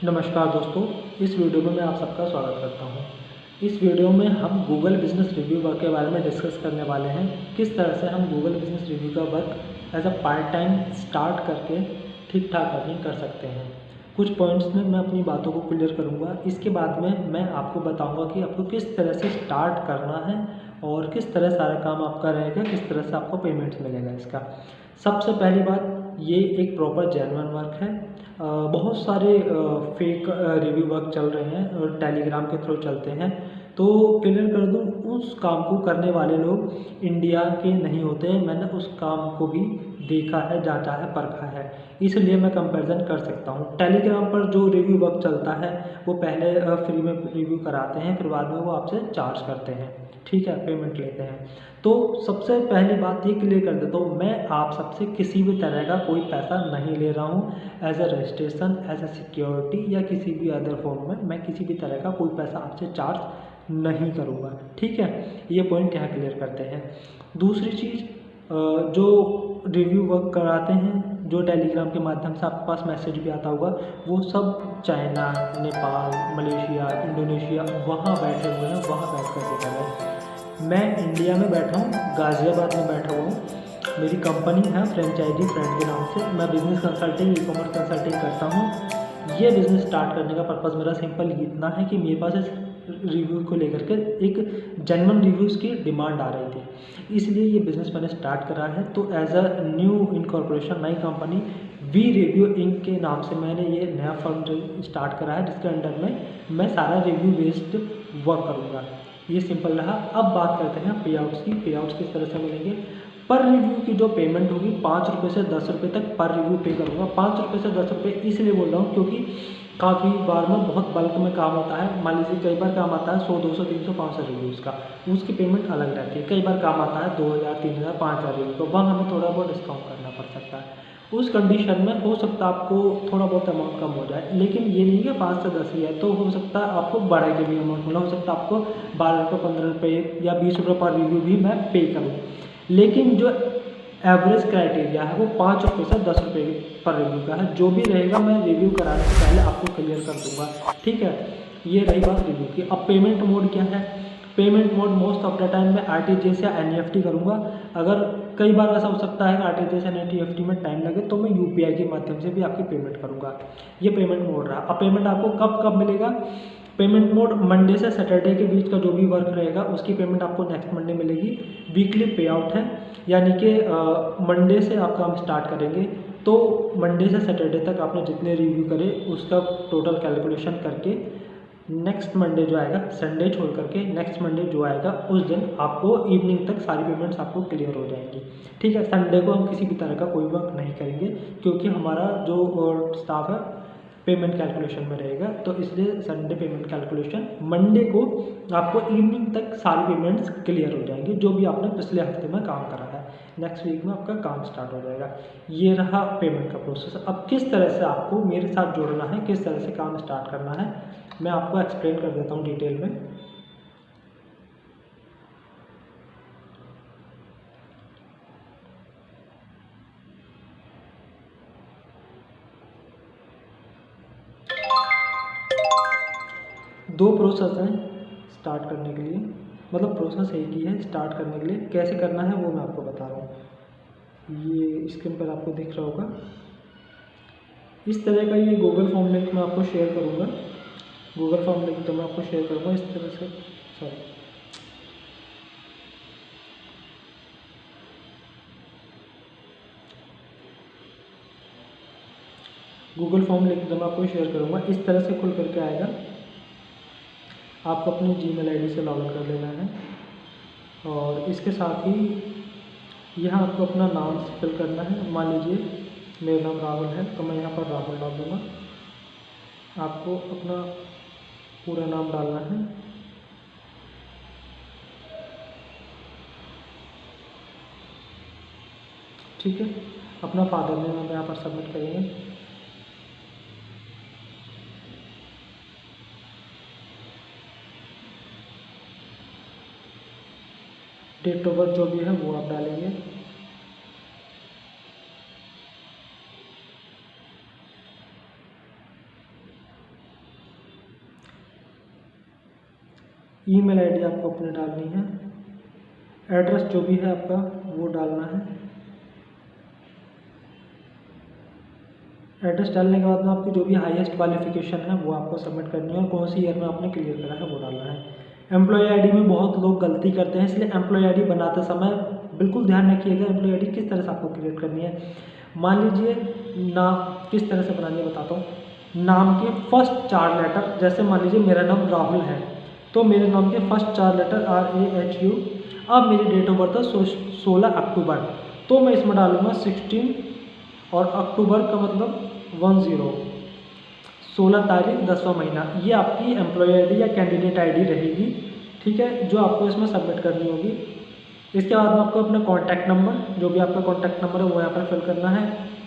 नमस्कार दोस्तों, इस वीडियो में मैं आप सबका स्वागत करता हूं। इस वीडियो में हम गूगल बिजनेस रिव्यू वर्क के बारे में डिस्कस करने वाले हैं। किस तरह से हम गूगल बिजनेस रिव्यू का work as a part time start करके ठीक ठाक अर्निंग कर सकते हैं। कुछ पॉइंट्स में मैं अपनी बातों को क्लियर करूंगा। इसके बाद में मैं आपको बताऊंगा कि आपको किस तरह से स्टार्ट करना है और किस तरह सारा काम आपका रहेगा, किस तरह से आपको पेमेंट्स मिलेगा। इसका सबसे पहली बात, ये एक प्रॉपर जेन्युइन वर्क है। बहुत सारे फेक रिव्यू वर्क चल रहे हैं और टेलीग्राम के थ्रू चलते हैं। तो क्लियर कर दूं, उस काम को करने वाले लोग इंडिया के नहीं होते हैं। मैंने उस काम को भी देखा है, जांचा है, परखा है, इसलिए मैं कंपैरिजन कर सकता हूं। टेलीग्राम पर जो रिव्यू वर्क चलता है वो पहले फ्री में रिव्यू कराते हैं, फिर बाद में वो आपसे चार्ज करते हैं, ठीक है, पेमेंट लेते हैं। तो सबसे पहली बात ये क्लियर कर देता हूँ, मैं आप सबसे किसी भी तरह का कोई पैसा नहीं ले रहा हूँ as a registration, as a security या किसी भी अदर फॉर्म में। मैं किसी भी तरह का कोई पैसा आपसे चार्ज नहीं करूँगा, ठीक है। ये पॉइंट यहाँ क्लियर करते हैं। दूसरी चीज़, जो रिव्यू वर्क कराते हैं, जो टेलीग्राम के माध्यम से आपके पास मैसेज भी आता होगा, वो सब चाइना, नेपाल, मलेशिया, इंडोनेशिया वहाँ बैठे हुए हैं, वहाँ बैठ कर के कर रहे हैं। मैं इंडिया में बैठा हूँ, गाज़ियाबाद में बैठा हुआ हूँ। मेरी कंपनी है फ्रेंचाइजी फ्रेंड के नाम से। मैं business consulting, e commerce consulting करता हूँ। ये बिज़नेस स्टार्ट करने का पर्पज़ मेरा सिंपल इतना है कि मेरे पास इस रिव्यू को लेकर के एक जेन्युइन रिव्यूज़ की डिमांड आ रही थी, इसलिए ये बिज़नेस मैंने स्टार्ट करा है। तो एज अ न्यू इनकॉर्पोरेशन, नई कंपनी वी रिव्यू इंक के नाम से मैंने ये नया फर्म स्टार्ट करा है, जिसके अंडर में मैं सारा रिव्यू बेस्ड वर्क करूँगा। ये सिंपल रहा। अब बात करते हैं पे आउट्स की। पे आउट्स किस तरह से मिलेंगे? पर रिव्यू की जो पेमेंट होगी 5 रुपये से 10 रुपये तक पर रिव्यू पे करूँगा। 5 रुपये से 10 रुपये इसलिए बोल रहा हूँ क्योंकि काफ़ी बार में बहुत बल्क में काम होता है। मान लीजिए कई बार काम आता है 100, 200, 300, 500 रिव्यूज़ का, उसकी पेमेंट अलग रहती है। कई बार काम आता है 2000, 3000, 5000 रिव्यू का, वहाँ हमें थोड़ा बहुत डिस्काउंट करना पड़ सकता है। उस कंडीशन में हो सकता है आपको थोड़ा बहुत अमाउंट कम हो जाए, लेकिन ये नहीं कि 5 से 10 ही है, तो हो सकता है आपको बढ़ा के भी अमाउंट मिला। हो सकता है आपको 12 रुपये, 15 रुपये या 20 रुपये पर रिव्यू भी मैं पे करूँ, लेकिन जो एवरेज क्राइटेरिया है वो 5 रुपये से 10 रुपये पर रिव्यू का है। जो भी रहेगा मैं रिव्यू कराने से पहले आपको क्लियर कर दूंगा, ठीक है। ये रही बात रिव्यू की। अब पेमेंट मोड क्या है? Payment mode most of the time मैं आरटीजीएस या एनईएफटी करूँगा। अगर कई बार ऐसा हो सकता है कि आरटीजीएस या एनईएफटी में टाइम लगे तो मैं यूपीआई के माध्यम से भी आपकी पेमेंट करूँगा। ये पेमेंट मोड रहा। अब पेमेंट आपको कब कब मिलेगा? पेमेंट मोड मंडे से सैटरडे के बीच का जो भी वर्क रहेगा उसकी पेमेंट आपको नेक्स्ट मंडे मिलेगी। वीकली पे आउट है, यानी कि मंडे से आप काम स्टार्ट करेंगे तो मंडे से सैटरडे तक आपने जितने रिव्यू करे उसका टोटल कैलकुलेशन करके नेक्स्ट मंडे जो आएगा, संडे छोड़ करके नेक्स्ट मंडे जो आएगा, उस दिन आपको इवनिंग तक सारी पेमेंट्स आपको क्लियर हो जाएंगी, ठीक है। संडे को हम किसी भी तरह का कोई वर्क नहीं करेंगे क्योंकि हमारा जो स्टाफ है पेमेंट कैलकुलेशन में रहेगा, तो इसलिए संडे पेमेंट कैलकुलेशन, मंडे को आपको इवनिंग तक सारी पेमेंट्स क्लियर हो जाएंगी जो भी आपने पिछले हफ्ते में काम करा है। नेक्स्ट वीक में आपका काम स्टार्ट हो जाएगा। ये रहा पेमेंट का प्रोसेस। अब किस तरह से आपको मेरे साथ जुड़ना है, किस तरह से काम स्टार्ट करना है, मैं आपको एक्सप्लेन कर देता हूँ डिटेल में। दो प्रोसेस हैं स्टार्ट करने के लिए, मतलब प्रोसेस एक ही है स्टार्ट करने के लिए। कैसे करना है वो मैं आपको बता रहा हूँ। ये स्क्रीन पर आपको दिख रहा होगा, इस तरह का ये गूगल फॉर्म लिंक मैं आपको शेयर करूँगा। गूगल फॉर्म लिंक तो मैं आपको शेयर करूँगा इस तरह से, सॉरी, गूगल फॉर्म लिंक तो मैं आपको शेयर करूँगा। इस तरह से खुल करके आएगा। आपको अपनी जीमेल आईडी से लॉगिन कर लेना है और इसके साथ ही यहाँ आपको अपना नाम फिल करना है। मान लीजिए मेरा नाम राहुल है तो मैं यहाँ पर राहुल डाल दूँगा। आपको अपना पूरा नाम डालना है, ठीक है। अपना फादर नेम हम यहाँ पर सबमिट करेंगे। डेट ऑफ बर्थ जो भी है वो आप डालेंगे। ईमेल आईडी आपको अपने डालनी है, एड्रेस जो भी है आपका वो डालना है। एड्रेस डालने के बाद में आपकी जो भी हाईएस्ट क्वालिफिकेशन है वो आपको सबमिट करनी है और कौन सी ईयर में आपने क्लियर करा है वो डालना है। एम्प्लॉय आईडी में बहुत लोग गलती करते हैं, इसलिए एम्प्लॉय आईडी बनाते समय बिल्कुल ध्यान रखिएगा एम्प्लॉय आईडी किस तरह से आपको क्रिएट करनी है। मान लीजिए नाम किस तरह से बनानी है बताता हूँ। नाम के फर्स्ट 4 लेटर, जैसे मान लीजिए मेरा नाम राहुल है तो मेरे नाम के फर्स्ट 4 लेटर RAHU। अब मेरी डेट ऑफ बर्थ है 16 अक्टूबर, तो मैं इसमें डालूंगा 16 और अक्टूबर का मतलब 10, 16 तारीख 10वां महीना। ये आपकी एम्प्लॉय आईडी या कैंडिडेट आईडी रहेगी, ठीक है, जो आपको इसमें सबमिट करनी होगी। इसके बाद में आपको अपना कॉन्टैक्ट नंबर, जो भी आपका कॉन्टैक्ट नंबर है वो यहाँ पर फिल करना है।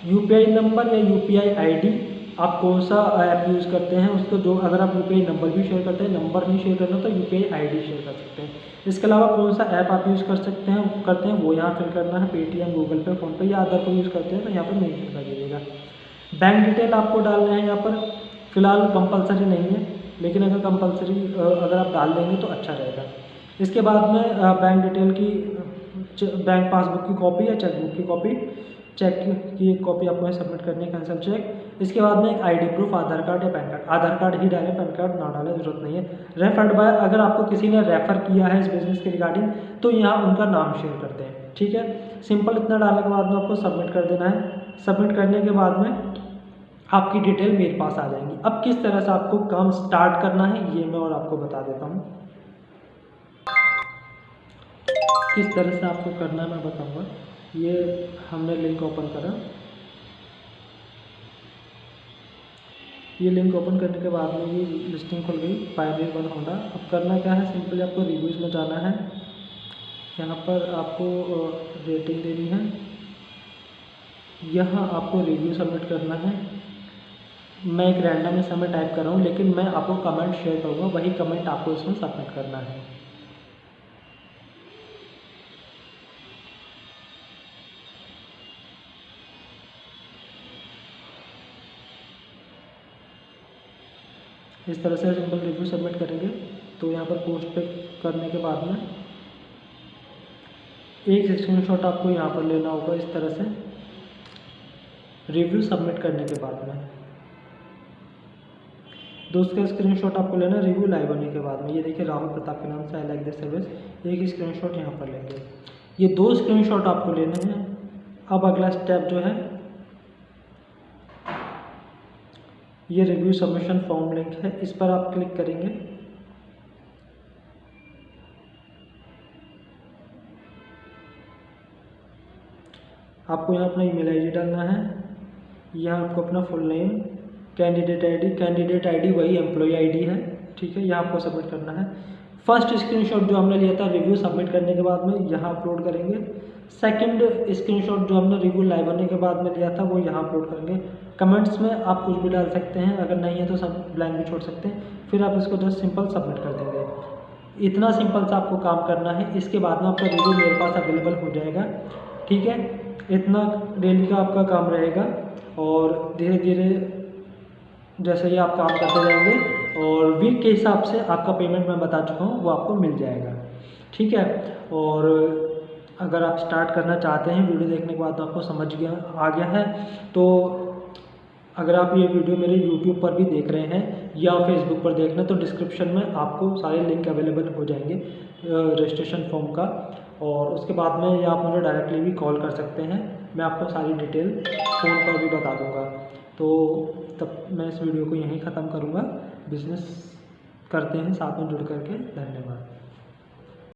UPI नंबर या UPI ID, आप कौन सा ऐप यूज़ करते हैं उसको, जो अगर आप UPI नंबर भी शेयर करते हैं, नंबर नहीं शेयर करना तो UPI ID शेयर कर सकते हैं। इसके अलावा कौन सा ऐप आप यूज़ कर सकते हैं करते हैं वो यहाँ फिल करना है। पेटीएम, गूगल पे, फ़ोनपे या अदर को यूज़ करते हैं तो यहाँ पर मेंशन कर दीजिएगा। बैंक डिटेल आपको डालना है यहाँ पर, फिलहाल कंपलसरी नहीं है, लेकिन अगर कंपलसरी अगर आप डाल देंगे तो अच्छा रहेगा। इसके बाद में बैंक डिटेल की बैंक पासबुक की कॉपी या चेकबुक की कॉपी, चेक की एक कॉपी आपको सबमिट करनी है, कैंसिल चेक। इसके बाद में एक आईडी प्रूफ, आधार कार्ड या पैन कार्ड। आधार कार्ड ही डालें, पैन कार्ड ना डालें, जरूरत नहीं है। रेफर्ड बाय, अगर आपको किसी ने रेफ़र किया है इस बिज़नेस के रिगार्डिंग तो यहाँ उनका नाम शेयर करते हैं, ठीक है। सिंपल इतना डालने के बाद में आपको सबमिट कर देना है। सबमिट करने के बाद में आपकी डिटेल मेरे पास आ जाएंगी। अब किस तरह से आपको काम स्टार्ट करना है ये मैं और आपको बता देता हूँ। किस तरह से आपको करना है मैं बताऊँगा। ये हमने लिंक ओपन करा, ये लिंक ओपन करने के बाद में ये लिस्टिंग खुल गई, पायनियर वन होंडा। अब करना क्या है, सिंपली आपको रिव्यूज़ में जाना है। यहाँ पर आपको रेटिंग देनी है, यहाँ आपको रिव्यू सबमिट करना है। मैं एक रैंडम इसमें टाइप कर रहा हूँ, लेकिन मैं आपको कमेंट शेयर करूँगा, वही कमेंट आपको इसमें सबमिट करना है। इस तरह से सिंपल रिव्यू सबमिट करेंगे तो यहाँ पर पोस्ट पे करने के बाद में एक स्क्रीनशॉट आपको यहाँ पर लेना होगा। इस तरह से रिव्यू सबमिट करने के बाद में दूसरा स्क्रीनशॉट आपको लेना है रिव्यू लाइव होने के बाद में। ये देखिए राहुल प्रताप के नाम से, आई लाइक दिस सर्विस, एक स्क्रीनशॉट यहाँ पर लेंगे। ये 2 स्क्रीनशॉट आपको लेने हैं। अब अगला स्टेप जो है ये रिव्यू सबमिशन फॉर्म लिंक है, इस पर आप क्लिक करेंगे। आपको यहाँ अपना ईमेल आईडी डालना है, यहाँ आपको अपना फुल नेम, कैंडिडेट आईडी वही एम्प्लॉय आईडी है, ठीक है, यहाँ आपको सबमिट करना है। फर्स्ट स्क्रीनशॉट जो हमने लिया था रिव्यू सबमिट करने के बाद में यहाँ अपलोड करेंगे। सेकंड स्क्रीनशॉट जो हमने रिव्यू लाइव होने के बाद में लिया था वो यहाँ अपलोड करेंगे। कमेंट्स में आप कुछ भी डाल सकते हैं, अगर नहीं है तो सब ब्लैंक भी छोड़ सकते हैं। फिर आप इसको जस्ट सिंपल सबमिट कर देंगे। इतना सिंपल सा आपको काम करना है। इसके बाद में आपका रिव्यू मेरे पास अवेलेबल हो जाएगा, ठीक है। इतना डेली का आपका काम रहेगा और धीरे धीरे जैसे ही आप काम करते जाएंगे और वीक के हिसाब से आपका पेमेंट मैं बता चुका हूँ वो आपको मिल जाएगा, ठीक है। और अगर आप स्टार्ट करना चाहते हैं, वीडियो देखने के बाद आपको समझ आ गया है, तो अगर आप ये वीडियो मेरे YouTube पर भी देख रहे हैं या Facebook पर देख रहे हैं तो डिस्क्रिप्शन में आपको सारे लिंक अवेलेबल हो जाएंगे रजिस्ट्रेशन फॉर्म का। और उसके बाद में या आप मुझे डायरेक्टली भी कॉल कर सकते हैं, मैं आपको सारी डिटेल फ़ोन पर भी बता दूंगा। तो तब मैं इस वीडियो को यहीं ख़त्म करूंगा। बिजनेस करते हैं साथ में जुड़ करके। धन्यवाद।